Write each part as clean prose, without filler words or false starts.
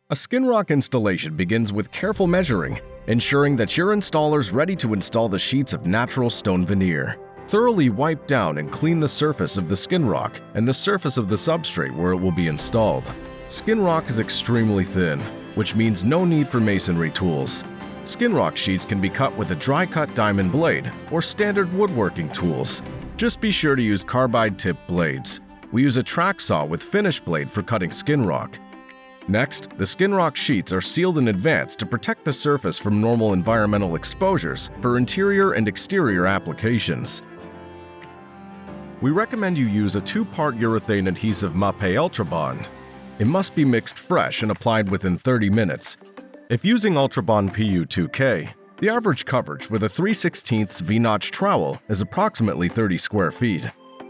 A Skinrock installation begins with careful measuring, ensuring that your installer is ready to install the sheets of natural stone veneer. Thoroughly wipe down and clean the surface of the Skinrock and the surface of the substrate where it will be installed. Skinrock is extremely thin, which means no need for masonry tools. Skinrock sheets can be cut with a dry-cut diamond blade or standard woodworking tools. Just be sure to use carbide-tipped blades. We use a track saw with finish blade for cutting Skinrock. Next, the Skinrock sheets are sealed in advance to protect the surface from normal environmental exposures for interior and exterior applications. We recommend you use a 2-part urethane adhesive Mapei Ultra Bond. It must be mixed fresh and applied within 30 minutes. If using Ultra Bond PU2K, the average coverage with a 3/16 V-notch trowel is approximately 30 square feet.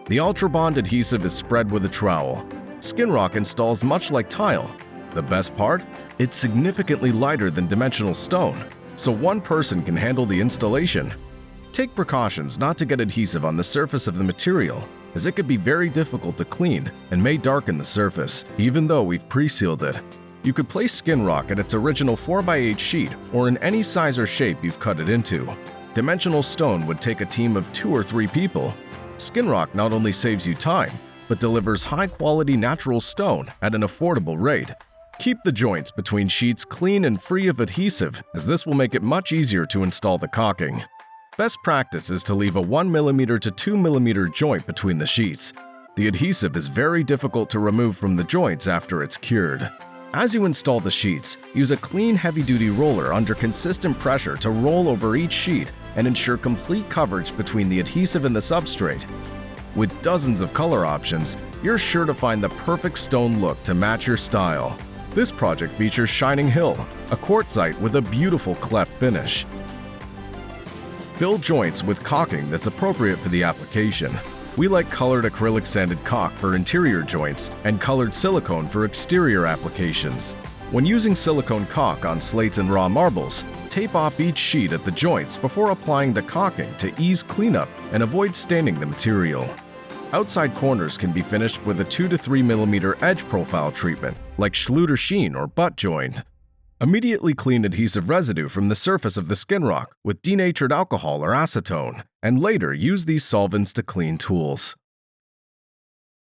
The Ultra Bond adhesive is spread with a trowel. Skinrock installs much like tile. The best part? It's significantly lighter than dimensional stone, so one person can handle the installation. Take precautions not to get adhesive on the surface of the material, as it could be very difficult to clean and may darken the surface, even though we've pre-sealed it. You could place Skinrock at its original 4x8 sheet or in any size or shape you've cut it into. Dimensional stone would take a team of 2 or 3 people. Skinrock not only saves you time, but delivers high-quality natural stone at an affordable rate. Keep the joints between sheets clean and free of adhesive, as this will make it much easier to install the caulking. Best practice is to leave a 1mm to 2mm joint between the sheets. The adhesive is very difficult to remove from the joints after it's cured. As you install the sheets, use a clean heavy-duty roller under consistent pressure to roll over each sheet and ensure complete coverage between the adhesive and the substrate. With dozens of color options, you're sure to find the perfect stone look to match your style. This project features Shining Hill, a quartzite with a beautiful cleft finish. Fill joints with caulking that's appropriate for the application. We like colored acrylic sanded caulk for interior joints and colored silicone for exterior applications. When using silicone caulk on slates and raw marbles, tape off each sheet at the joints before applying the caulking to ease cleanup and avoid staining the material. Outside corners can be finished with a 2 to 3mm edge profile treatment, like Schluter sheen or butt joint. Immediately clean adhesive residue from the surface of the Skinrock with denatured alcohol or acetone, and later use these solvents to clean tools.